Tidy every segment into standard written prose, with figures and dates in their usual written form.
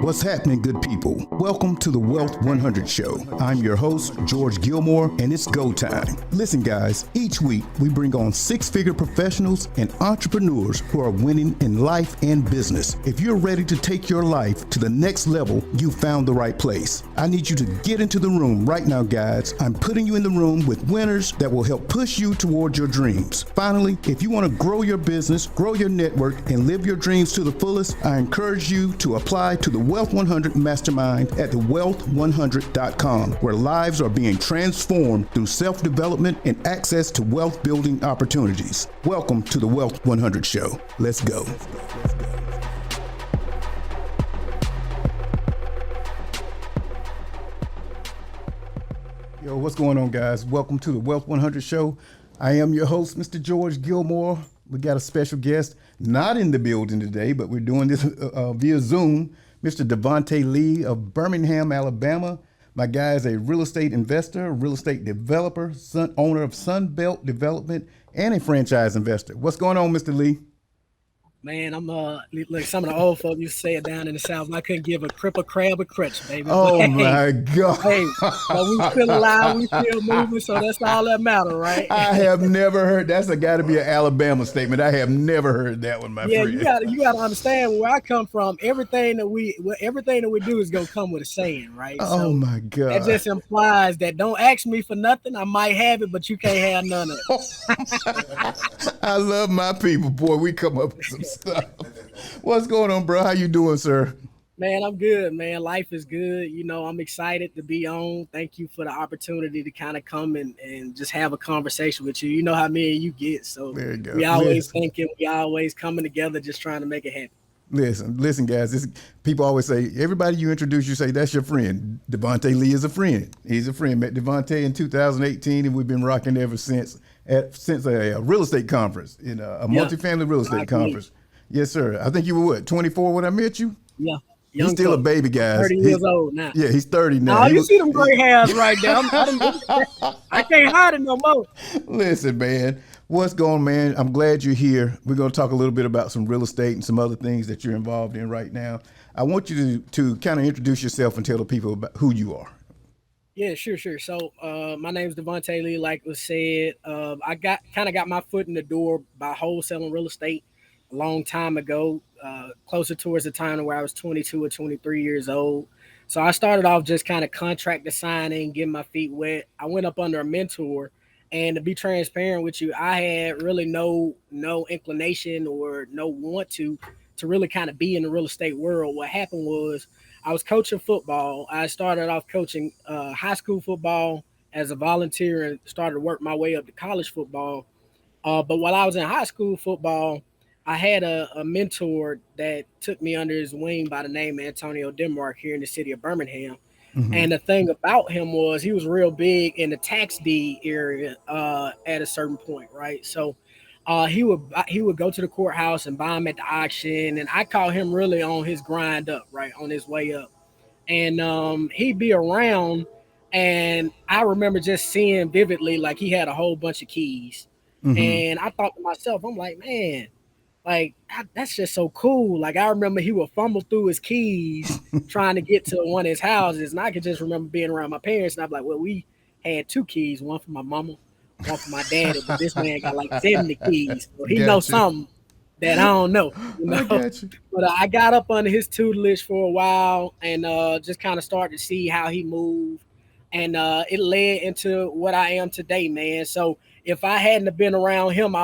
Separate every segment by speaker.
Speaker 1: What's happening, good people? Welcome to the Wealth 100 Show. I'm your host, George Gilmore, and it's go time. Listen, guys, each week we bring on six-figure professionals and entrepreneurs who are winning in life and business. If you're ready to take your life to the next level, you found the right place. I need you to get into the room right now, guys. I'm putting you in the room with winners that will help push you towards your dreams. Finally, if you want to grow your business, grow your network, and live your dreams to the fullest, I encourage you to apply to the Wealth 100 Mastermind at thewealth100.com, where lives are being transformed through self-development and access to wealth-building opportunities. Welcome to the Wealth 100 Show. Let's go. Yo, what's going on, guys? Welcome to the Wealth 100 Show. I am your host, Mr. George Gilmore. We got a special guest, not in the building today, but we're doing this via Zoom. Mr. Davonte Lee of Birmingham, Alabama. My guy is a real estate investor, real estate developer, owner of Sunbelt Development, and a franchise investor. What's going on, Mr. Lee?
Speaker 2: Man, I'm like some of the old folks used to say it down in the South. I couldn't give a cripple crab a crutch, baby.
Speaker 1: Oh,
Speaker 2: but,
Speaker 1: my God.
Speaker 2: Hey, but we still alive, we still moving, so that's all that matters, right?
Speaker 1: I have never heard. That's got to be an Alabama statement. I have never heard that one, my friend.
Speaker 2: Yeah, you got to understand where I come from. Everything that we do is gonna come with a saying, right?
Speaker 1: Oh, my God.
Speaker 2: That just implies that don't ask me for nothing. I might have it, but you can't have none of it.
Speaker 1: I love my people, boy. We come up with some stuff. What's going on, bro? How you doing, sir?
Speaker 2: Man, I'm good, man. Life is good. You know, I'm excited to be on. Thank you for the opportunity to kind of come and just have a conversation with you. You know how me and you get. So
Speaker 1: there you go.
Speaker 2: We always thinking, we always coming together, just trying to make it happen.
Speaker 1: Listen, guys. People always say, everybody you introduce, you say, that's your friend. Davonte Lee is a friend. He's a friend. Met Davonte in 2018, and we've been rocking ever since. Since a real estate conference, a multifamily real estate conference. Yes, sir. I think you were 24 when I met you?
Speaker 2: Yeah.
Speaker 1: He's still a baby, guys.
Speaker 2: 30 years old now.
Speaker 1: Yeah, he's 30 now.
Speaker 2: Oh, you see them gray hairs right there. I can't hide it no more.
Speaker 1: Listen, man. What's going on, man? I'm glad you're here. We're going to talk a little bit about some real estate and some other things that you're involved in right now. I want you to kind of introduce yourself and tell the people about who you are.
Speaker 2: Yeah, sure. So my name is Davonte Lee, like was said. I got my foot in the door by wholesaling real estate a long time ago, closer towards the time where I was 22 or 23 years old. So I started off just kind of contract signing, getting my feet wet. I went up under a mentor, and to be transparent with you, I had really no inclination or no want to really kind of be in the real estate world. What happened was I was coaching football. I started off coaching high school football as a volunteer and started to work my way up to college football. But while I was in high school football, I had a mentor that took me under his wing by the name of Antonio Denmark here in the city of Birmingham. Mm-hmm. And the thing about him was he was real big in the tax deed area at a certain point, right? So he would go to the courthouse and buy them at the auction, and I caught him really on his grind up, right, on his way up. And he'd be around, and I remember just seeing vividly like he had a whole bunch of keys. Mm-hmm. And I thought to myself, I'm like, man, like that's just so cool. Like I remember he would fumble through his keys trying to get to one of his houses, and I could just remember being around my parents, and I'm like, well, we had two keys, one for my mama, one for my daddy, but this man got like 70 keys. So he knows something that I don't know.
Speaker 1: I got you.
Speaker 2: But I got up under his tutelage for a while and just kind of started to see how he moved. And it led into what I am today, man. So if I hadn't have been around him, I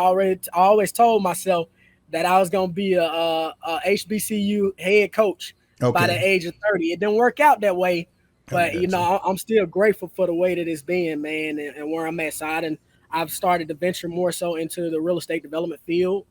Speaker 2: always told myself that I was going to be a HBCU head coach by the age of 30. It didn't work out that way. But, I'm still grateful for the way that it's been, man, and where I'm at. So I've started to venture more so into the real estate development field,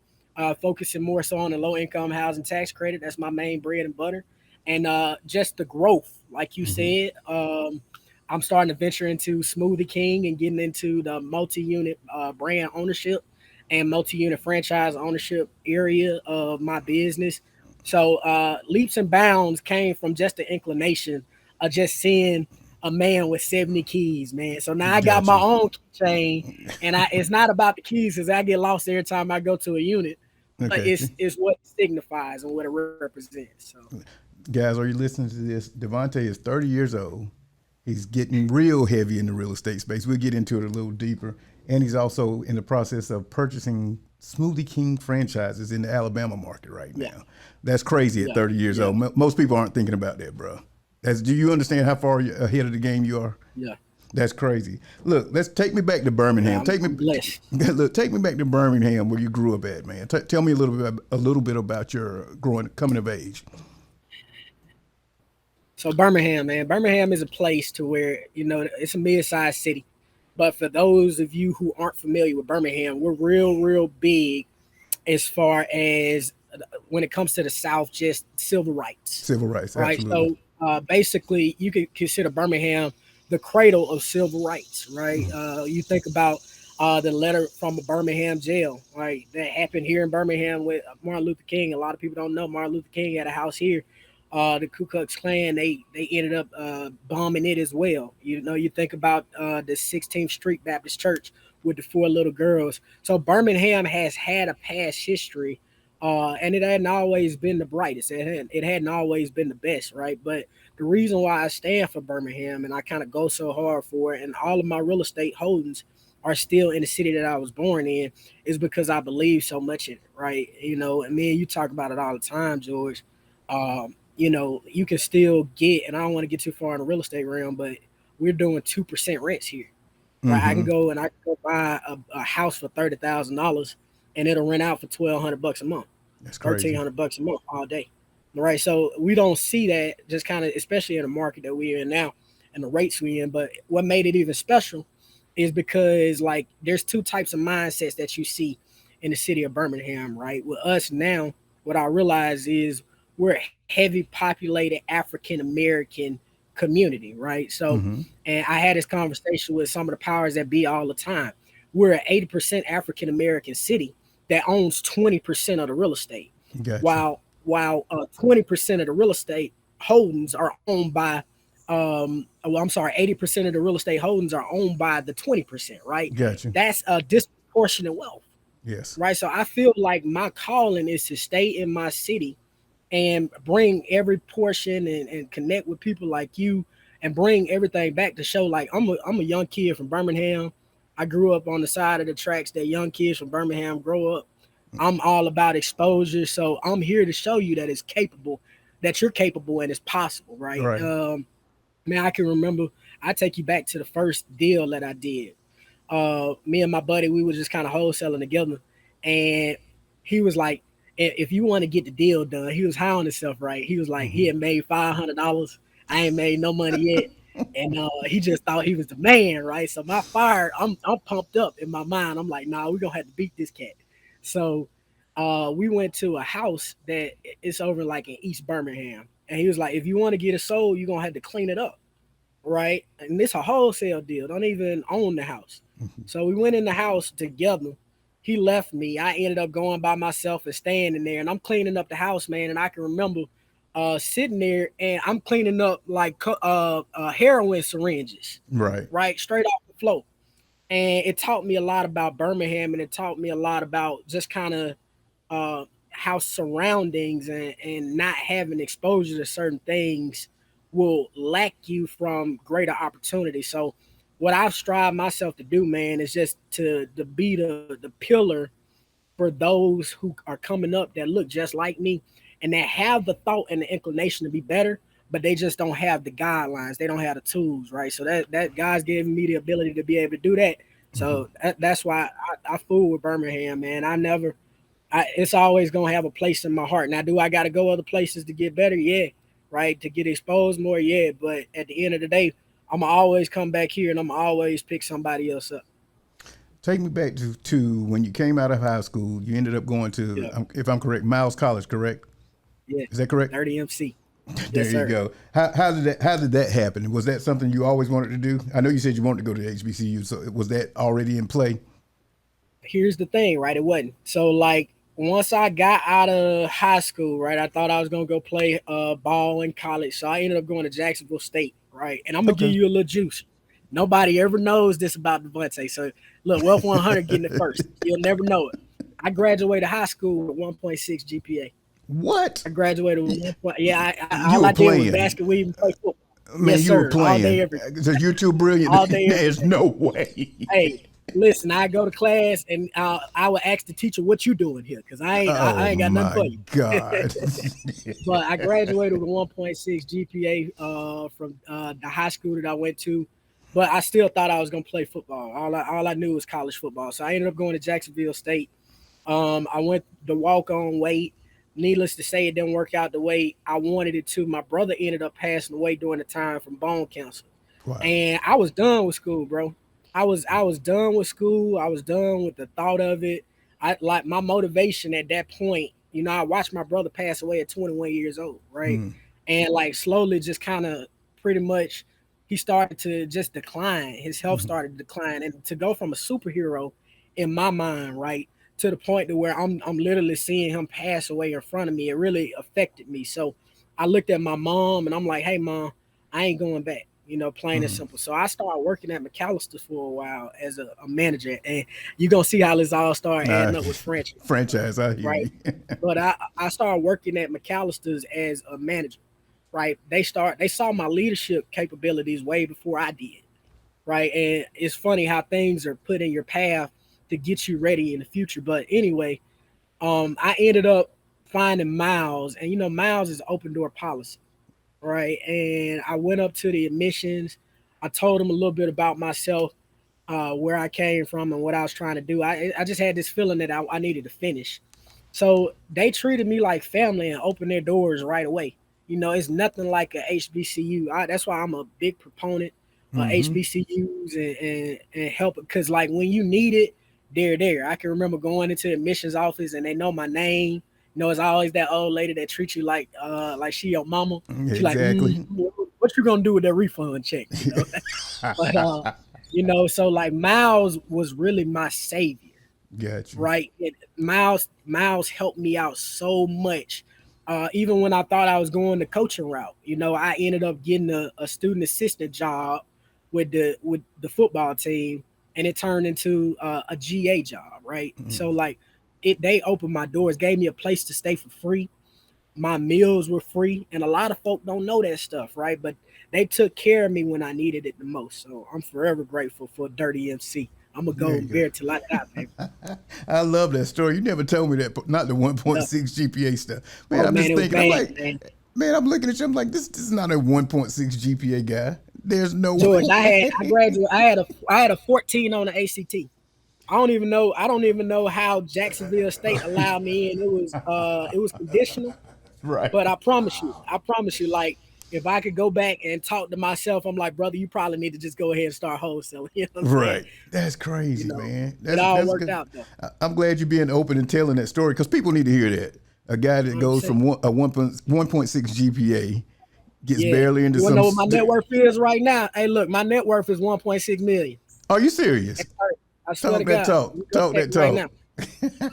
Speaker 2: focusing more so on the low-income housing tax credit. That's my main bread and butter. And just the growth, like you said, I'm starting to venture into Smoothie King and getting into the multi-unit brand ownership and multi-unit franchise ownership area of my business. So leaps and bounds came from just the inclination of just seeing a man with 70 keys, man. So now I got my own keychain, and it's not about the keys because I get lost every time I go to a unit, but it's what it signifies and what it represents. So
Speaker 1: Guys, are you listening to this? Davonte is 30 years old. He's getting real heavy in the real estate space. We'll get into it a little deeper. And he's also in the process of purchasing Smoothie King franchises in the Alabama market right
Speaker 2: Yeah,
Speaker 1: now. That's crazy at
Speaker 2: yeah,
Speaker 1: 30 years
Speaker 2: yeah,
Speaker 1: old. Most people aren't thinking about that, bro. Do you understand how far ahead of the game you are?
Speaker 2: yeah.
Speaker 1: That's crazy. Look, let's take me back to
Speaker 2: Yeah,
Speaker 1: Birmingham.
Speaker 2: I'm blessed.
Speaker 1: Take me back to Birmingham where you grew up at, man. Tell me a little bit about your coming of age.
Speaker 2: So Birmingham, man, Birmingham is a place to where it's a mid-sized city. But for those of you who aren't familiar with Birmingham, we're real, real big as far as when it comes to the South, just civil rights,
Speaker 1: Civil rights,
Speaker 2: right?
Speaker 1: absolutely.
Speaker 2: So basically, you could consider Birmingham the cradle of civil rights, right? You think about the letter from a Birmingham jail, right? That happened here in Birmingham with Martin Luther King. A lot of people don't know Martin Luther King had a house here. The Ku Klux Klan, they ended up bombing it as well. You think about the 16th Street Baptist Church with the four little girls. So Birmingham has had a past history, and it hadn't always been the brightest. It hadn't always been the best, right? But the reason why I stand for Birmingham and I kind of go so hard for it, and all of my real estate holdings are still in the city that I was born in, is because I believe so much in it, right? And me and you talk about it all the time, George. You can still get, and I don't want to get too far in the real estate realm, but we're doing 2% rents here, right? I can
Speaker 1: Mm-hmm.
Speaker 2: go and I can go buy a house for $30,000, and it'll rent out for $1,200 a month,
Speaker 1: That's crazy.
Speaker 2: $1,300 a month all day, right? So we don't see that, just kind of, especially in the market that we're in now and the rates we in. But what made it even special is because like there's two types of mindsets that you see in the city of Birmingham, right? With us now, what I realize is we're a heavy populated African American community, right? So,
Speaker 1: Mm-hmm.
Speaker 2: and I had this conversation with some of the powers that be all the time. We're an 80% African American city that owns 20% of the real estate,
Speaker 1: Gotcha.
Speaker 2: while 20% of the real estate holdings are owned by well, I'm sorry, 80% of the real estate holdings are owned by the 20%, right?
Speaker 1: Gotcha.
Speaker 2: That's a disproportionate wealth,
Speaker 1: Yes.
Speaker 2: right? So I feel like my calling is to stay in my city and bring every portion and connect with people like you and bring everything back to show like I'm a young kid from Birmingham. I grew up on the side of the tracks that young kids from Birmingham grow up. I'm all about exposure. So I'm here to show you that it's capable, that you're capable and it's possible, right?
Speaker 1: Right.
Speaker 2: Man, I can remember, I take you back to the first deal that I did. Me and my buddy, we were just kind of wholesaling together. And he was like, if you want to get the deal done, he was high on himself, right? He was like, he
Speaker 1: Mm-hmm.
Speaker 2: had made $500. I ain't made no money yet. And he just thought he was the man, right? So my fire, I'm pumped up in my mind. I'm like, nah, we're gonna have to beat this cat. So we went to a house that it's over like in East Birmingham. And he was like, if you want to get it sold, you're gonna have to clean it up, right? And this a wholesale deal. Don't even own the house. So we went in the house together. He left me. I ended up going by myself and staying in there. And I'm cleaning up the house, man. And I can remember sitting there and I'm cleaning up like heroin syringes,
Speaker 1: Right.
Speaker 2: right? Straight off the floor. And it taught me a lot about Birmingham, and it taught me a lot about just kind of how surroundings and not having exposure to certain things will lack you from greater opportunity. So what I've strived myself to do, man, is just to be the pillar for those who are coming up that look just like me and that have the thought and the inclination to be better, but they just don't have the guidelines. They don't have the tools, right? So that God's given me the ability to be able to do that.
Speaker 1: Mm-hmm.
Speaker 2: So that's why I fool with Birmingham, man. It's always gonna have a place in my heart. Now, do I got to go other places to get better? Yeah, right. To get exposed more, yeah. But at the end of the day, I'm gonna always come back here and I'm gonna always pick somebody else up.
Speaker 1: Take me back to when you came out of high school. You ended up going to,
Speaker 2: Yeah,
Speaker 1: if I'm correct, Miles College, correct?
Speaker 2: yeah.
Speaker 1: Is that correct?
Speaker 2: 30 MC.
Speaker 1: There
Speaker 2: Yes,
Speaker 1: you
Speaker 2: sir.
Speaker 1: go. How did that happen? Was that something you always wanted to do? I know you said you wanted to go to HBCU, so was that already in play?
Speaker 2: Here's the thing, right? It wasn't. So like once I got out of high school, right, I thought I was gonna go play ball in college. So I ended up going to Jacksonville State, right? And I'm gonna give
Speaker 1: Okay.
Speaker 2: you a little juice. Nobody ever knows this about Davonte. So look, Wealth 100 getting it first. You'll never know it. I graduated high school with 1.6 GPA.
Speaker 1: What?
Speaker 2: I graduated with 1 point. Yeah,
Speaker 1: You
Speaker 2: all
Speaker 1: were
Speaker 2: I did was
Speaker 1: playing.
Speaker 2: basketball, even play football.
Speaker 1: Man,
Speaker 2: Yes,
Speaker 1: you were
Speaker 2: sir. All day,
Speaker 1: playing.
Speaker 2: every day.
Speaker 1: So you're too brilliant.
Speaker 2: All day, every
Speaker 1: There's
Speaker 2: day.
Speaker 1: no way.
Speaker 2: Hey, listen, I go to class and I would ask the teacher, "What you doing here?" Because I
Speaker 1: Oh
Speaker 2: ain't got nothing
Speaker 1: my
Speaker 2: for you.
Speaker 1: God.
Speaker 2: But I graduated with a 1.6 GPA from the high school that I went to. But I still thought I was gonna play football. All I knew was college football. So I ended up going to Jacksonville State. I went the walk on weight. Needless to say, it didn't work out the way I wanted it to. My brother ended up passing away during the time from bone cancer,
Speaker 1: Wow.
Speaker 2: and I was done with school, bro. I was done with school. I was done with the thought of it. I like my motivation at that point. I watched my brother pass away at 21 years old, right?
Speaker 1: Mm,
Speaker 2: And like slowly, just kind of pretty much, he started to just decline. His health
Speaker 1: mhm,
Speaker 2: started to decline, and to go from a superhero in my mind, right, to the point to where I'm literally seeing him pass away in front of me. It really affected me. So I looked at my mom and I'm like, "Hey, mom, I ain't going back." Plain and
Speaker 1: mhm.
Speaker 2: simple. So I started working at McAllister's for a while as a manager, and you're gonna see how this all started
Speaker 1: Uh,
Speaker 2: adding up with franchise,
Speaker 1: franchise, I hear
Speaker 2: right?
Speaker 1: you.
Speaker 2: But I started working at McAllister's as a manager, right? They saw my leadership capabilities way before I did, right? And it's funny how things are put in your path to get you ready in the future. But anyway, I ended up finding Miles, and Miles is open door policy, right? And I went up to the admissions. I told them a little bit about myself, where I came from, and what I was trying to do. I just had this feeling that I needed to finish. So they treated me like family and opened their doors right away. It's nothing like a HBCU. That's why I'm a big proponent of
Speaker 1: Hmm.
Speaker 2: HBCUs and help, because like when you need it, they're there. I can remember going into the admissions office and they know my name. It's always that old lady that treats you like she your mama. She like,
Speaker 1: Exactly.
Speaker 2: what you gonna do with that refund check? But so like Miles was really my savior,
Speaker 1: Got you.
Speaker 2: right? Miles helped me out so much. Even when I thought I was going the coaching route, I ended up getting a student assistant job with the football team, and it turned into a GA job, right? So
Speaker 1: Mm.
Speaker 2: like they opened my doors, gave me a place to stay for free. My meals were free, and a lot of folk don't know that stuff, right? But they took care of me when I needed it the most. So I'm forever grateful for Dirty MC. I'm a
Speaker 1: There you
Speaker 2: golden
Speaker 1: go.
Speaker 2: bear till I die, baby.
Speaker 1: I love that story. You never told me that, not the
Speaker 2: Yeah.
Speaker 1: 1.6 GPA stuff. Man,
Speaker 2: Oh
Speaker 1: I'm
Speaker 2: man,
Speaker 1: just
Speaker 2: it was
Speaker 1: thinking, I'm
Speaker 2: bad,
Speaker 1: like,
Speaker 2: man.
Speaker 1: man, I'm looking at you. I'm like, this is not a 1.6 GPA guy. There's no
Speaker 2: George, I
Speaker 1: way.
Speaker 2: graduated. I had a 14 on the ACT. I don't even know how Jacksonville State allowed me in. It was conditional,
Speaker 1: Right.
Speaker 2: but I promise you, like if I could go back and talk to myself, I'm like, brother, you probably need to just go ahead and start wholesaling. You know what I'm saying?
Speaker 1: Right. That's
Speaker 2: You
Speaker 1: crazy,
Speaker 2: know,
Speaker 1: man.
Speaker 2: it all
Speaker 1: That's
Speaker 2: worked
Speaker 1: good.
Speaker 2: out though.
Speaker 1: I'm glad you're being open and telling that story because people need to hear that. A guy that goes
Speaker 2: 100%.
Speaker 1: from a 1.6 GPA gets
Speaker 2: Yeah.
Speaker 1: barely into
Speaker 2: You wanna
Speaker 1: some.
Speaker 2: know what my net worth is right now? Hey, look, my net worth is 1.6 million.
Speaker 1: Are you serious?
Speaker 2: That's right. I swear to
Speaker 1: Talk that
Speaker 2: God.
Speaker 1: talk.
Speaker 2: You go
Speaker 1: Talk
Speaker 2: check
Speaker 1: that
Speaker 2: it right
Speaker 1: talk.
Speaker 2: now.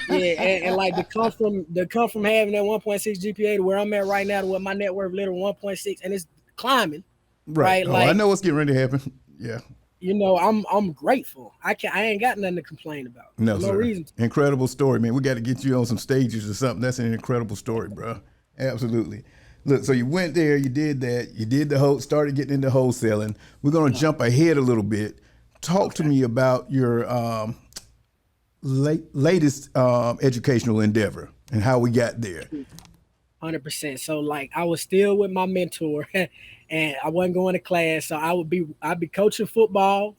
Speaker 2: Yeah, and like to come from having that 1.6 GPA to where I'm at right now to where my net worth literally 1.6 and it's climbing,
Speaker 1: Right.
Speaker 2: right?
Speaker 1: Oh, I
Speaker 2: Like,
Speaker 1: know what's getting ready to happen. Yeah.
Speaker 2: I'm grateful. I ain't got nothing to complain about.
Speaker 1: No,
Speaker 2: No
Speaker 1: sir.
Speaker 2: reason to.
Speaker 1: Incredible story, man. We got to get you on some stages or something. That's an incredible story, bro. Absolutely. Look, so you went there, you did that, you did the whole, started getting into wholesaling. We're going to
Speaker 2: Yeah.
Speaker 1: jump ahead a little bit. Talk to
Speaker 2: Okay.
Speaker 1: me about your latest educational endeavor and how we got there.
Speaker 2: 100%. So like I was still with my mentor and I wasn't going to class. So I'd be coaching football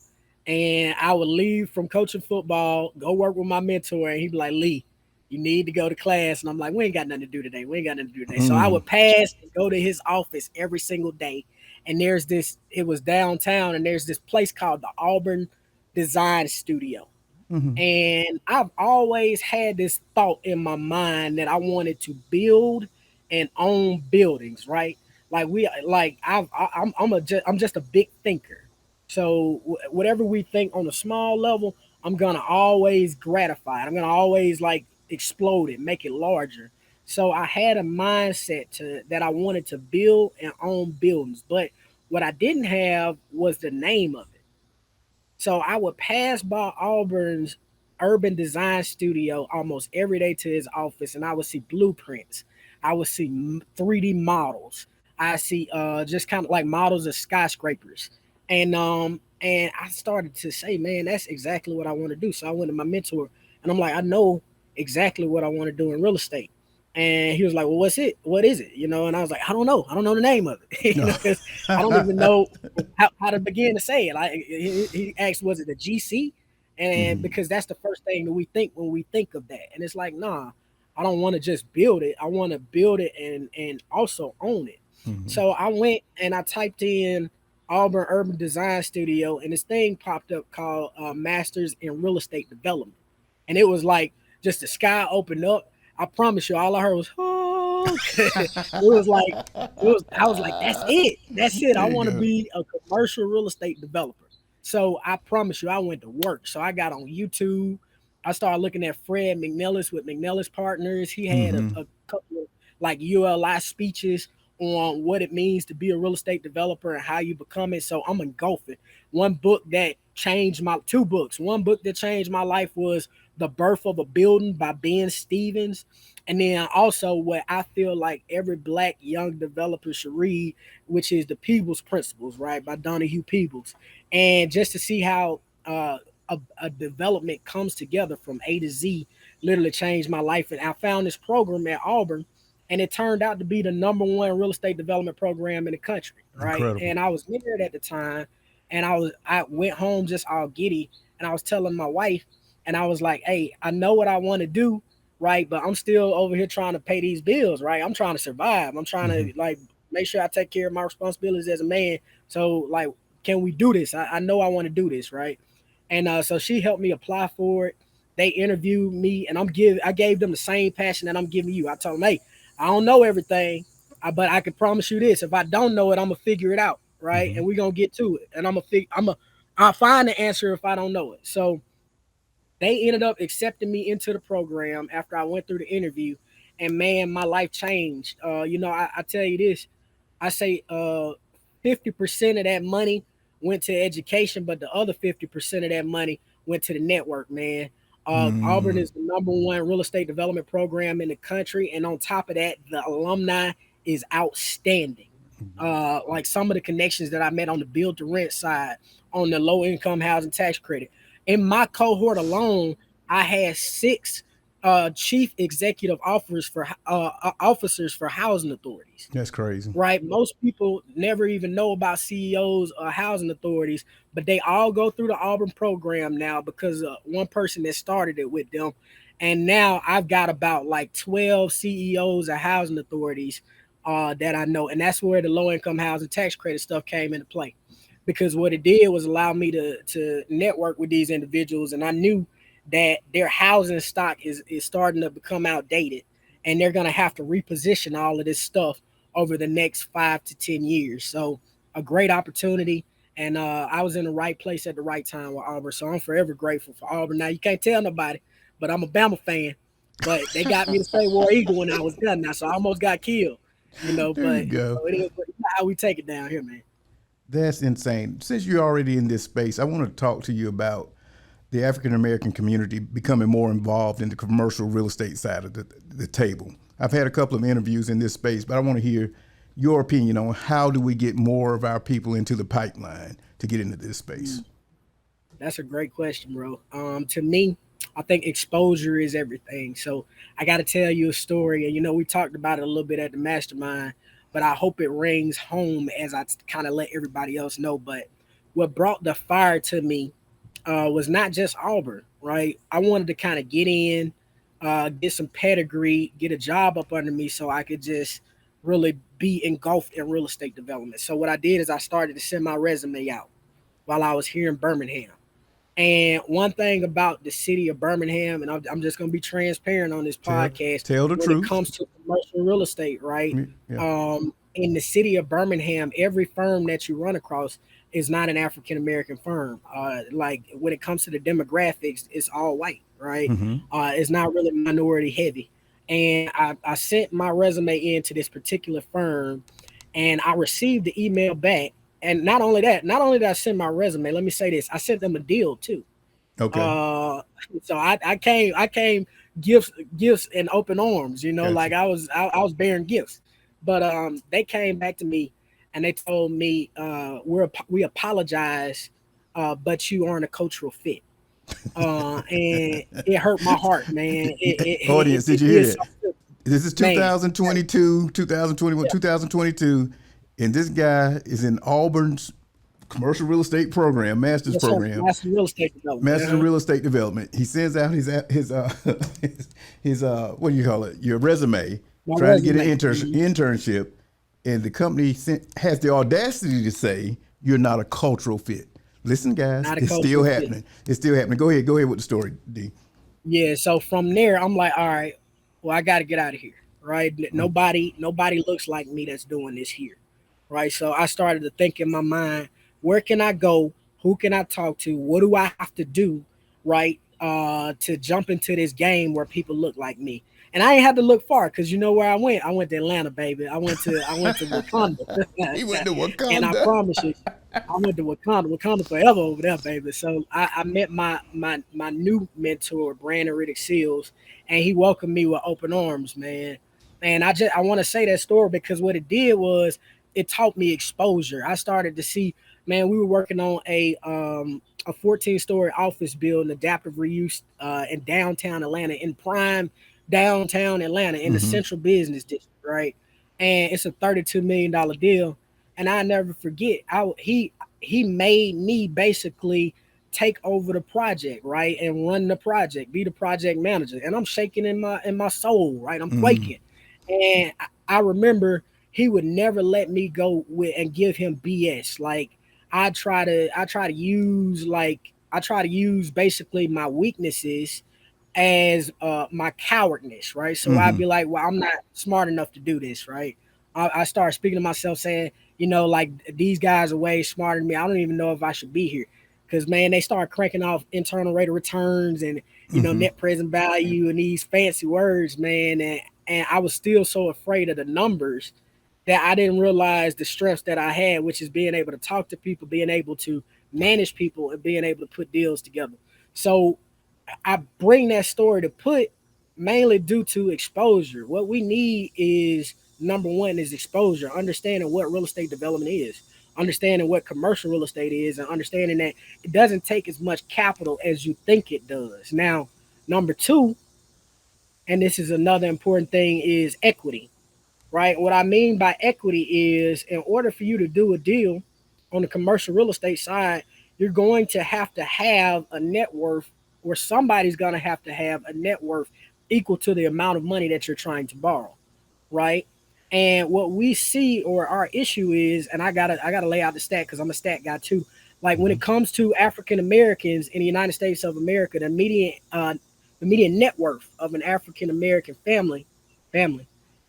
Speaker 2: and I would leave from coaching football, go work with my mentor, and he'd be like, Lee, you need to go to class. And I'm like, we ain't got nothing to do today. We ain't got nothing to do today. So I
Speaker 1: Mm,
Speaker 2: would pass and go to his office every single day. And it was downtown, and there's this place called the Auburn Design Studio.
Speaker 1: hmm.
Speaker 2: And I've always had this thought in my mind that I wanted to build and own buildings, right? I'm just a big thinker. So whatever we think on a small level, I'm gonna always gratify it. I'm gonna always like explode it, make it larger. So I had a mindset to that I wanted to build and own buildings, but what I didn't have was the name of it. So I would pass by Auburn's urban design studio almost every day to his office, and I would see blueprints. I would see 3D models. I see just kind of like models of skyscrapers. And I started to say, man, that's exactly what I want to do. So I went to my mentor and I'm like, I know exactly what I want to do in real estate. And he was like, well, what's it? What is it? And I was like, I don't know. I don't know the name of it.
Speaker 1: No.
Speaker 2: Because I don't even know how to begin to say it. Like he asked, was it a GC? And
Speaker 1: Mhm.
Speaker 2: because that's the first thing that we think when we think of that. And it's like, nah, I don't want to just build it. I want to build it and also own it.
Speaker 1: Mhm.
Speaker 2: So I went and I typed in Auburn Urban Design Studio, and this thing popped up called Masters in Real Estate Development, and it was like just the sky opened up. I promise you, all I heard was oh. It was like it was. I was like, that's it. That's it. I
Speaker 1: There you
Speaker 2: want to
Speaker 1: go.
Speaker 2: be a commercial real estate developer. So I promise you, I went to work. So I got on YouTube. I started looking at Fred McNellis with McNellis Partners. He had
Speaker 1: Mhm.
Speaker 2: a couple of like ULI speeches on what it means to be a real estate developer and how you become it. So I'm engulfing. One book that changed my two books. One book that changed my life was The Birth of a Building by Ben Stevens. And then also what I feel like every black young developer should read, which is The Peebles Principles, right, by Donahue Peebles. And just to see how a development comes together from A to Z literally changed my life. And I found this program at Auburn, and it turned out to be the number one real estate development program in the country, right?
Speaker 1: Incredible.
Speaker 2: And I was married at the time, and I went home just all giddy, and I was telling my wife, and I was like, "Hey, I know what I want to do, right? But I'm still over here trying to pay these bills, right? I'm trying to survive. I'm trying
Speaker 1: Mhm.
Speaker 2: to like make sure I take care of my responsibilities as a man. So like, can we do this? I know I want to do this, right?" And so she helped me apply for it. They interviewed me, and I gave them the same passion that I'm giving you. I told them, hey, I don't know everything, but I can promise you this: if I don't know it, I'm gonna figure it out, right?
Speaker 1: Mhm.
Speaker 2: And we're gonna get to it. And I'll find the answer if I don't know it. So they ended up accepting me into the program after I went through the interview, and man, my life changed. I tell you this: I say 50% of that money went to education, but the other 50% of that money went to the network, man. Auburn
Speaker 1: Mm.
Speaker 2: is the number one real estate development program in the country. And on top of that, the alumni is outstanding. Like some of the connections that I met on the build to rent side, on the low income housing tax credit. In my cohort alone, I had six chief executive officers for housing authorities,
Speaker 1: That's crazy.
Speaker 2: right? Most people never even know about CEOs or housing authorities, but they all go through the Auburn program now because one person that started it with them. And now I've got about like 12 CEOs of housing authorities that I know. And that's where the low income housing tax credit stuff came into play. Because what it did was allow me to network with these individuals. And I knew that their housing stock is starting to become outdated, and they're going to have to reposition all of this stuff over the next 5 to 10 years. So a great opportunity. And I was in the right place at the right time with Auburn. So I'm forever grateful for Auburn. Now you can't tell nobody, but I'm a Bama fan. But they got me to say War Eagle when I was done now. So I almost got killed,
Speaker 1: There you
Speaker 2: but
Speaker 1: go.
Speaker 2: it is how we take it down here, man.
Speaker 1: That's insane. Since you're already in this space, I want to talk to you about the African American community becoming more involved in the commercial real estate side of the table. I've had a couple of interviews in this space, but I want to hear your opinion on how do we get more of our people into the pipeline to get into this space.
Speaker 2: That's a great question, bro. To me, I think exposure is everything. So I got to tell you a story, and we talked about it a little bit at the mastermind, but I hope it rings home as I kind of let everybody else know. But what brought the fire to me was not just Auburn, right? I wanted to kind of get in, get some pedigree, get a job up under me, so I could just really be engulfed in real estate development. So what I did is I started to send my resume out while I was here in Birmingham. And one thing about the city of Birmingham, and I'm just going to be transparent on this
Speaker 1: Tell
Speaker 2: podcast
Speaker 1: tell the
Speaker 2: when it
Speaker 1: truth.
Speaker 2: comes to commercial real estate, right?
Speaker 1: Yeah.
Speaker 2: In the city of Birmingham, every firm that you run across is not an African American firm. Like when it comes to the demographics, it's all white, right?
Speaker 1: Mm-hmm.
Speaker 2: It's not really minority heavy. And I sent my resume in to this particular firm, and I received the email back. And not only did I send my resume, let me say this, I sent them a deal too.
Speaker 1: Okay.
Speaker 2: Uh, so I came gifts and open arms,
Speaker 1: Gotcha.
Speaker 2: like I was bearing gifts. But they came back to me and they told me we apologize, but you aren't a cultural fit. And it hurt my heart, man.
Speaker 1: Audience, did
Speaker 2: It
Speaker 1: you
Speaker 2: did
Speaker 1: hear that?
Speaker 2: something,
Speaker 1: This is
Speaker 2: man.
Speaker 1: 2022, 2021,
Speaker 2: Yeah,
Speaker 1: 2022, and this guy is in Auburn's commercial real estate program, master's
Speaker 2: yes, sir.
Speaker 1: program,
Speaker 2: Master real estate development.
Speaker 1: master's in real estate development. He sends out his what do you call it? Your resume,
Speaker 2: My
Speaker 1: trying to get an
Speaker 2: resume.
Speaker 1: internship, and the company has the audacity to say you're not a cultural fit. Listen, guys,
Speaker 2: Not a
Speaker 1: it's still
Speaker 2: cultural fit.
Speaker 1: happening. It's still happening. Go ahead with the story, D.
Speaker 2: Yeah, so from there, I'm like, all right, well, I got to get out of here, right? Nobody looks like me that's doing this here, right? So I started to think in my mind, where can I go? Who can I talk to? What do I have to do, right? To jump into this game where people look like me. And I ain't had to look far because you know where I went. I went to Atlanta, baby. I went to Wakanda,
Speaker 1: He went to
Speaker 2: and I
Speaker 1: Wakanda.
Speaker 2: promise you, I went to Wakanda forever over there, baby. So I met my new mentor, Brandon Riddick Seals, and he welcomed me with open arms, man. And I want to say that story because what it did was it taught me exposure. I started to see, man, we were working on a 14-story office building, adaptive reuse in downtown Atlanta, in prime downtown Atlanta, in the
Speaker 1: Mm-hmm.
Speaker 2: central business district, right? And it's a $32 million deal, and I never forget. He made me basically take over the project, right, and run the project, be the project manager. And I'm shaking in my soul, right? I'm
Speaker 1: Mm-hmm.
Speaker 2: quaking, and I remember he would never let me go with and give him BS. Like I try to use basically my weaknesses as my cowardness, right? So I'd
Speaker 1: Mm-hmm.
Speaker 2: be like, well, I'm not smart enough to do this, right? I start speaking to myself saying, like these guys are way smarter than me. I don't even know if I should be here. Because man, they start cranking off internal rate of returns and
Speaker 1: Mm-hmm.
Speaker 2: net present value and these fancy words, man. And I was still so afraid of the numbers that I didn't realize the strengths that I had, which is being able to talk to people, being able to manage people, and being able to put deals together. So I bring that story to put mainly due to exposure. What we need is number one is exposure, understanding what real estate development is, understanding what commercial real estate is, and understanding that it doesn't take as much capital as you think it does. Now, number two, and this is another important thing, is equity, right? What I mean by equity is in order for you to do a deal on the commercial real estate side, you're going to have a net worth, or somebody's going to have a net worth equal to the amount of money that you're trying to borrow, right? And what we see, or our issue is, and I gotta lay out the stat because I'm a stat guy too. Like when
Speaker 1: Mm-hmm.
Speaker 2: it comes to African Americans in the United States of America, the median net worth of an African American family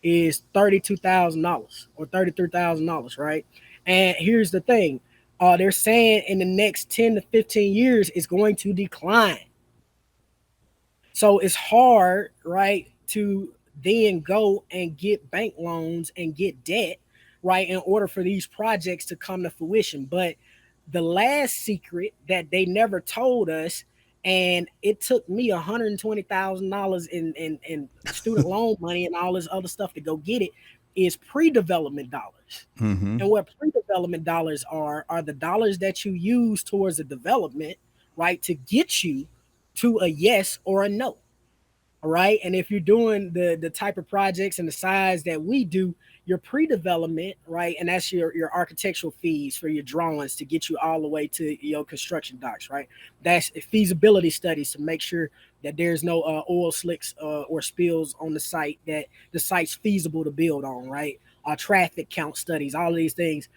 Speaker 2: is $32,000 or $33,000, right? And here's the thing: they're saying in the next 10 to 15 years it's going to decline. So it's hard, right, to then go and get bank loans and get debt, right, in order for these projects to come to fruition. But the last secret that they never told us, and it took me $120,000 in student loan money and all this other stuff to go get it, is pre-development dollars.
Speaker 1: Mm-hmm.
Speaker 2: And what pre-development dollars are the dollars that you use towards the development, right, to get you to a yes or a no. All right. And if you're doing the type of projects and the size that we do, your pre-development, right? And that's your architectural fees for your drawings to get you all the way to your construction docs, right? That's feasibility studies to make sure that there's no oil slicks or spills on the site, that the site's feasible to build on, right? Traffic count studies, all of these things.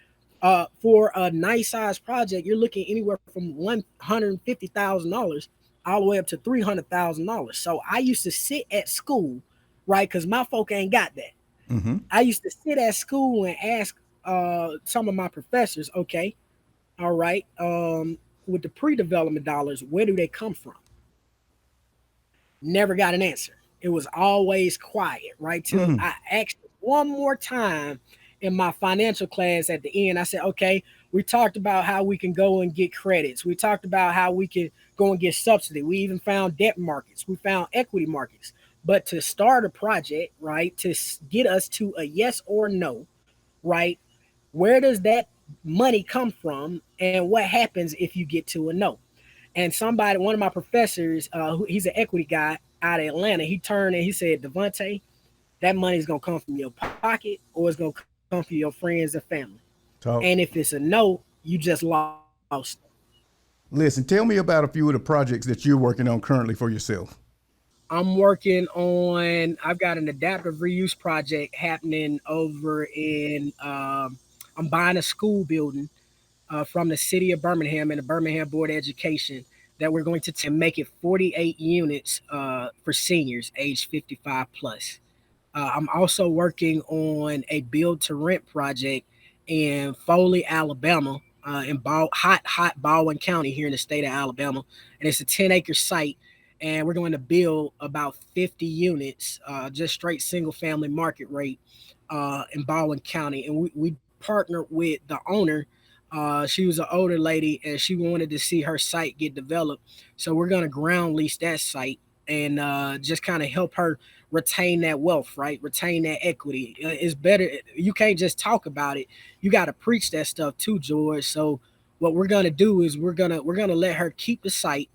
Speaker 2: For a nice size project, you're looking anywhere from $150,000 all the way up to $300,000. So I used to sit at school, right? Because my folk ain't got that.
Speaker 1: Mm-hmm.
Speaker 2: I used to sit at school and ask some of my professors, okay, all right, with the pre-development dollars, where do they come from? Never got an answer. It was always quiet, right? Till
Speaker 1: Mm-hmm.
Speaker 2: I asked one more time in my financial class at the end. I said, okay, we talked about how we can go and get credits. We talked about how we can go and get subsidy. We even found debt markets. We found equity markets. But to start a project, right, to get us to a yes or no, right, where does that money come from, and what happens if you get to a no? And somebody, one of my professors, he's an equity guy out of Atlanta, he turned and he said, Davonte, that money's gonna come from your pocket or it's gonna come from your friends and family. And if
Speaker 1: Talk.
Speaker 2: it's a no, you just lost.
Speaker 1: Listen, tell me about a few of the projects that you're working on currently for yourself.
Speaker 2: I'm working on. I've got an adaptive reuse project happening over in. I'm buying a school building from the city of Birmingham and the Birmingham Board of Education that we're going to take and make it 48 units for seniors aged 55 plus. I'm also working on a build to rent project in Foley, Alabama, in hot Baldwin County here in the state of Alabama, and it's a 10-acre site, and we're going to build about 50 units, just straight single family market rate, in Baldwin County, and we partnered with the owner. She was an older lady, and she wanted to see her site get developed, so we're going to ground lease that site and just kind of help her retain that wealth, right? Retain that equity. It's better. You can't just talk about it. You got to preach that stuff too, George. So what we're gonna do is we're gonna let her keep the site,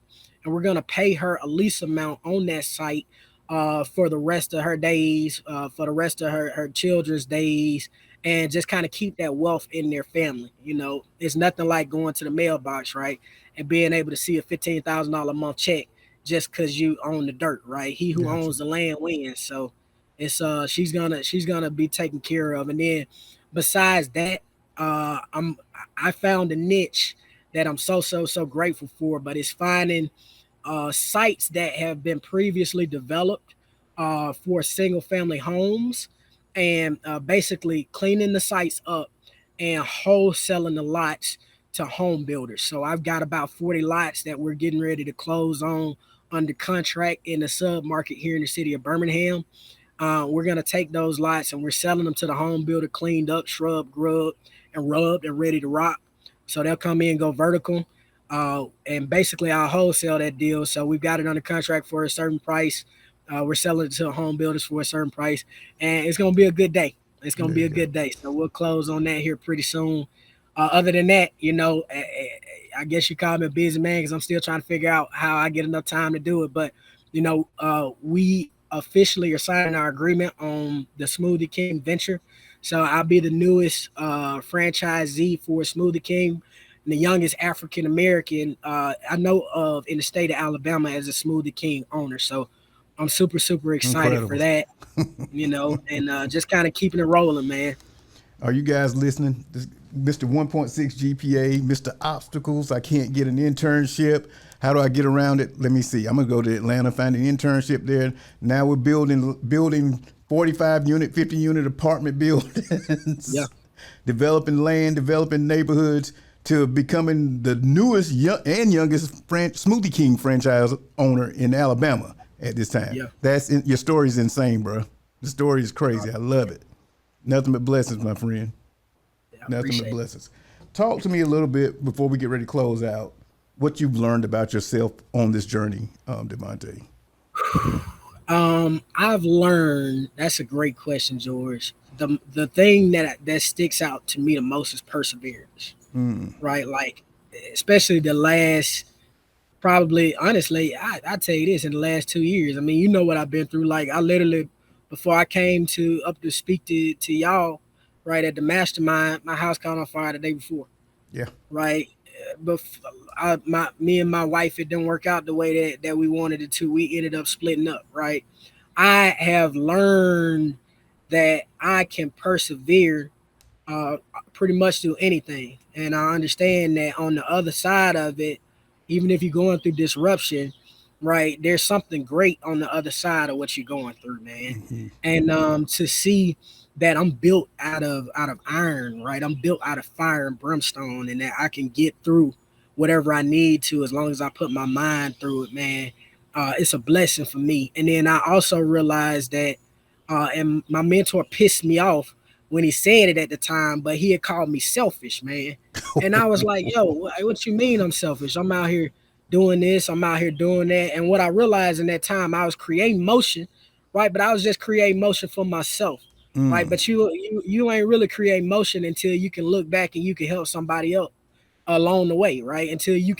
Speaker 2: and we're gonna pay her a lease amount on that site for the rest of her days, for the rest of her children's days, and just kind of keep that wealth in their family. It's nothing like going to the mailbox, right, and being able to see a $15,000 a month check just because you own the dirt, right? He who
Speaker 1: Gotcha.
Speaker 2: owns the land wins. So it's she's gonna be taken care of. And then besides that, I found a niche that I'm so grateful for, but it's finding sites that have been previously developed for single family homes, and basically cleaning the sites up and wholesaling the lots to home builders. So I've got about 40 lots that we're getting ready to close on under contract in the sub market here in the city of Birmingham. We're going to take those lots and we're selling them to the home builder cleaned up, shrub, grubbed, and rubbed and ready to rock. So they'll come in and go vertical. And basically, I'll wholesale that deal. So we've got it under contract for a certain price. We're selling it to home builders for a certain price. And it's going to be a good day. It's going to
Speaker 1: There
Speaker 2: be
Speaker 1: you
Speaker 2: a
Speaker 1: go.
Speaker 2: good day. So we'll close on that here pretty soon. Other than that, I guess you call me a busy man because I'm still trying to figure out how I get enough time to do it. But, we officially are signing our agreement on the Smoothie King venture. So I'll be the newest franchisee for Smoothie King, and the youngest African American I know of in the state of Alabama as a Smoothie King owner. So I'm super excited for
Speaker 1: Incredible.
Speaker 2: that, and just kind of keeping it rolling, man.
Speaker 1: Are you guys listening? Mr. 1.6 GPA, Mr. Obstacles. I can't get an internship. How do I get around it? Let me see. I'm gonna go to Atlanta, find an internship there. Now we're building 45 unit, 50 unit apartment
Speaker 2: Yeah,
Speaker 1: buildings, developing land, developing neighborhoods to becoming the newest and youngest Smoothie King franchise owner in Alabama at this time.
Speaker 2: yeah,
Speaker 1: Your story's insane, bro. The story is
Speaker 2: I
Speaker 1: crazy. I love it. Nothing but blessings, my friend. Nothing but
Speaker 2: appreciate it.
Speaker 1: blessings. Talk to me a little bit before we get ready to close out. What you've learned about yourself on this journey, Davonte.
Speaker 2: I've learned. That's a great question, George. The thing that sticks out to me the most is perseverance, right? Like, especially the last, probably, honestly, I tell you this, in the last 2 years. I mean, you know what I've been through. Like, I literally, before I came to up to speak to y'all, right at the mastermind, my house caught on fire the day before,
Speaker 1: Yeah.
Speaker 2: right? But me and my wife, it didn't work out the way that we wanted it to. We ended up splitting up, right? I have learned that I can persevere uh, pretty much through anything. And I understand that on the other side of it, even if you're going through disruption, right, there's something great on the other side of what you're going through, man. And to see that I'm built out of iron, right? I'm built out of fire and brimstone, and that I can get through whatever I need to as long as I put my mind through it, man. It's a blessing for me. And then I also realized that, and my mentor pissed me off when he said it at the time, but he had called me selfish, man. And I was like, yo, what you mean I'm selfish? I'm out here doing this, I'm out here doing that. And what I realized in that time, I was creating motion, right? But I was just creating motion for myself, right? But you ain't really create motion until you can look back and you can help somebody else along the way, right? Until you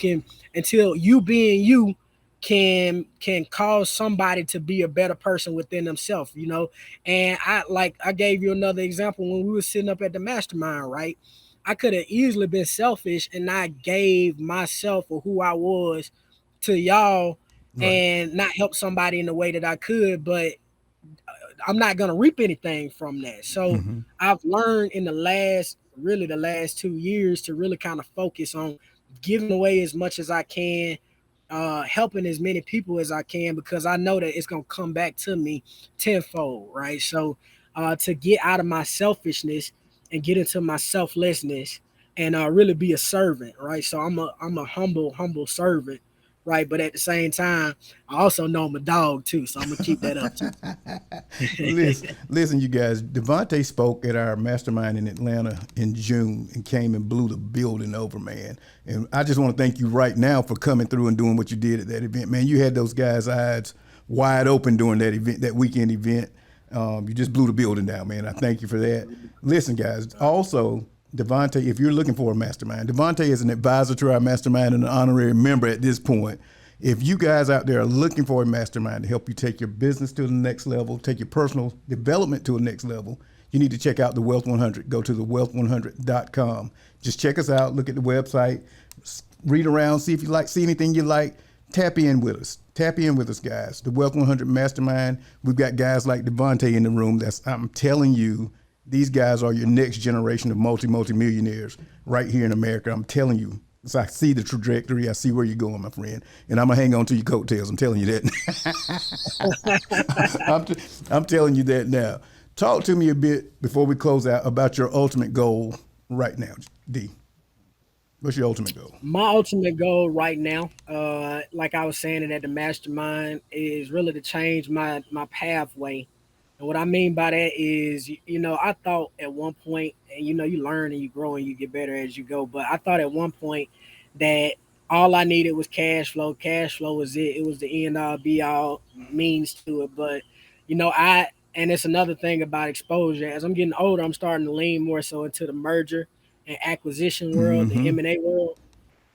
Speaker 2: being you can cause somebody to be a better person within themselves, you know. And I gave you another example when we were sitting up at the mastermind, right? I could have easily been selfish and not gave myself or who I was to y'all
Speaker 1: Right.
Speaker 2: and not help somebody in the way that I could, but I'm not gonna reap anything from that. So I've learned in the last 2 years to really kind of focus on giving away as much as I can, helping as many people as I can, because I know that it's gonna come back to me tenfold, right? So to get out of my selfishness and get into my selflessness and really be a servant, right? So I'm a humble servant, right? But at the same time, I also know I'm a dog too, so I'm gonna keep that up too.
Speaker 1: Listen, you guys. Davonte spoke at our mastermind in Atlanta in June and came and blew the building over, man. And I just want to thank you right now for coming through and doing what you did at that event, man. You had those guys' eyes wide open during that event, that weekend event. You just blew the building down, man. I thank you for that. Listen, guys. Also, Davonte, if you're looking for a mastermind, Davonte is an advisor to our mastermind and an honorary member at this point. If you guys out there are looking for a mastermind to help you take your business to the next level, take your personal development to the next level, you need to check out the Wealth 100. Go to thewealth100.com. Just check us out. Look at the website. Read around. See if you see anything you like. Tap in with us. Tap in with us, guys. The Wealth 100 Mastermind. We've got guys like Davonte in the room. I'm telling you, these guys are your next generation of multi-millionaires right here in America. I'm telling you. So I see the trajectory. I see where you're going, my friend. And I'm going to hang on to your coattails. I'm telling you that. I'm telling you that now. Talk to me a bit before we close out about your ultimate goal right now, D. What's your ultimate goal?
Speaker 2: My ultimate goal right now, like I was saying it at the mastermind, is really to change my pathway. And what I mean by that is, I thought at one point, and you learn and you grow and you get better as you go. But I thought at one point that all I needed was cash flow. Cash flow was it. It was the end all be all means to it. But and it's another thing about exposure. As I'm getting older, I'm starting to lean more so into the merger and acquisition world, the M&A world.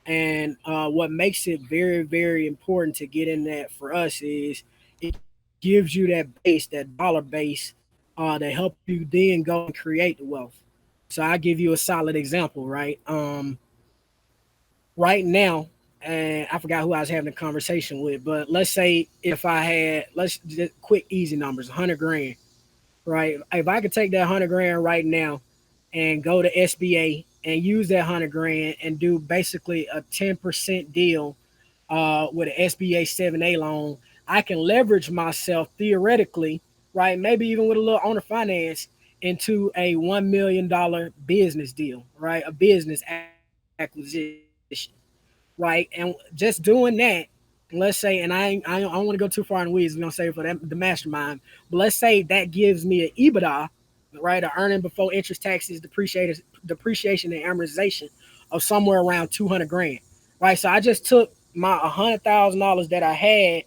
Speaker 2: And what makes it very, very important to get in that for us is it gives you that base, that dollar base, to help you then go and create the wealth. So I give you a solid example, right? Right now, and I forgot who I was having a conversation with, but let's say if I had, let's just quick, easy numbers, 100 grand, right? If I could take that 100 grand right now and go to SBA and use that 100 grand and do basically a 10% deal with an SBA 7A loan, I can leverage myself theoretically, right? Maybe even with a little owner finance into a $1 million business deal, right? A business acquisition, right? And just doing that, let's say, and I don't want to go too far in the weeds. We're gonna say for the mastermind, but let's say that gives me an EBITDA, right? A earning before interest, taxes, depreciation, and amortization of somewhere around 200 grand, right? So I just took my $100,000 that I had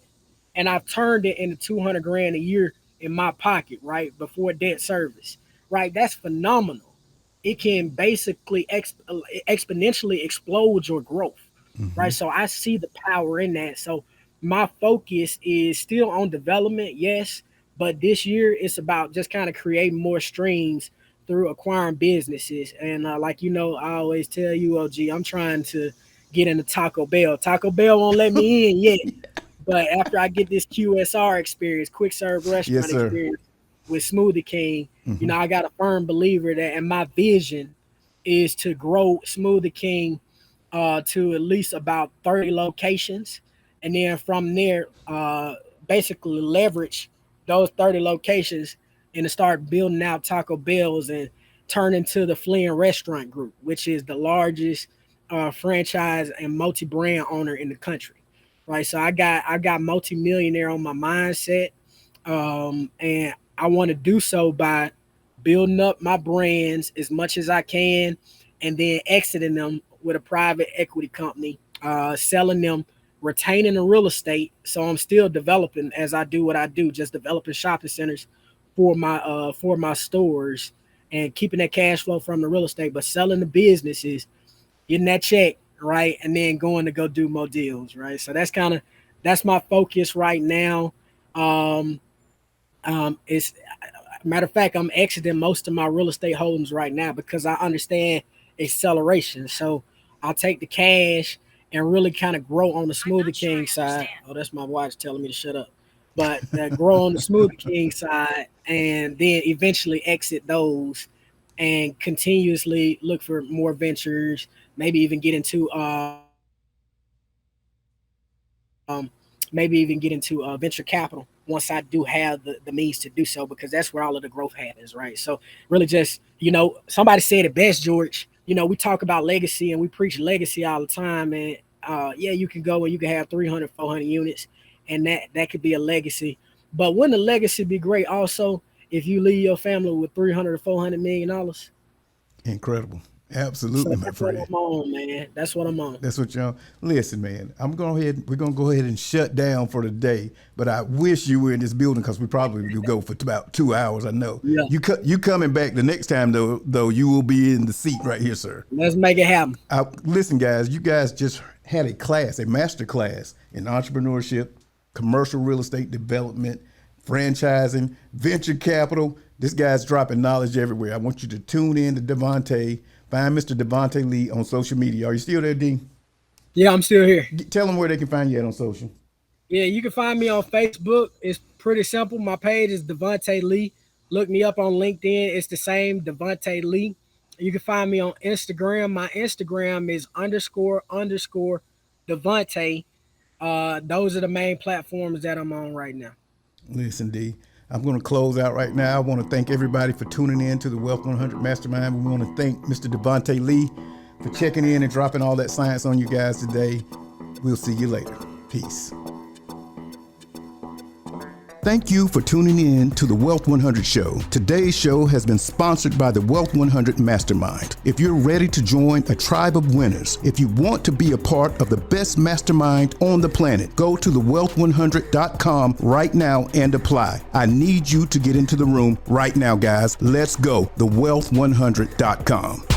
Speaker 2: and I've turned it into 200 grand a year in my pocket, right? Before debt service, right? That's phenomenal. It can basically exponentially explode your growth, right? So I see the power in that. So my focus is still on development, yes, but this year it's about just kind of creating more streams through acquiring businesses. And I always tell you, OG, I'm trying to get into Taco Bell. Taco Bell won't let me in yet, but after I get this QSR experience, quick serve
Speaker 1: Yes,
Speaker 2: restaurant
Speaker 1: sir.
Speaker 2: experience with Smoothie King, I got a firm believer that, and my vision is to grow Smoothie King to at least about 30 locations. And then from there, basically leverage those 30 locations and to start building out Taco Bells and turn into the Flynn Restaurant Group, which is the largest franchise and multi-brand owner in the country. Right. So I got multi-millionaire on my mindset. And I want to do so by building up my brands as much as I can and then exiting them with a private equity company, selling them retaining the real estate. So I'm still developing as I do what I do, just developing shopping centers for my stores and keeping that cash flow from the real estate, but selling the businesses, getting that check, right, and then going to go do more deals, right? So that's my focus right now. It's matter of fact, I'm exiting most of my real estate holdings right now because I understand acceleration. So I'll take the cash and really kind of grow on the Smoothie King side. Oh, that's my watch telling me to shut up. But grow on the Smoothie King side and then eventually exit those and continuously look for more ventures, maybe even get into venture capital once I do have the means to do so, because that's where all of the growth happens, right? So really just, somebody said it best, George. We talk about legacy and we preach legacy all the time. And yeah, you can go and you can have 300, 400 units and that could be a legacy. But wouldn't a legacy be great also if you leave your family with $300 to $400 million?
Speaker 1: Incredible. Absolutely, my friend.
Speaker 2: That's what I'm on, man. That's what I'm on.
Speaker 1: That's what y'all listen, man. We're gonna go ahead and shut down for the day. But I wish you were in this building because we probably will go for about 2 hours. I know. Yeah. You coming back the next time though you will be in the seat right here, sir.
Speaker 2: Let's make it happen.
Speaker 1: Listen, guys, you guys just had a master class in entrepreneurship, commercial real estate development, franchising, venture capital. This guy's dropping knowledge everywhere. I want you to tune in to Davonte. Find Mr. Davonte Lee on social media. Are you still there, D?
Speaker 2: Yeah, I'm still here.
Speaker 1: Tell them where they can find you at on social.
Speaker 2: Yeah, you can find me on Facebook. It's pretty simple. My page is Davonte Lee. Look me up on LinkedIn. It's the same, Davonte Lee. You can find me on Instagram. My Instagram is __ Davonte. Those are the main platforms that I'm on right now.
Speaker 1: Listen, D, I'm going to close out right now. I want to thank everybody for tuning in to the Wealth 100 Mastermind. We want to thank Mr. Davonte Lee for checking in and dropping all that science on you guys today. We'll see you later. Peace. Thank you for tuning in to the Wealth 100 Show. Today's show has been sponsored by the Wealth 100 Mastermind. If you're ready to join a tribe of winners, if you want to be a part of the best mastermind on the planet, go to thewealth100.com right now and apply. I need you to get into the room right now, guys. Let's go. Thewealth100.com.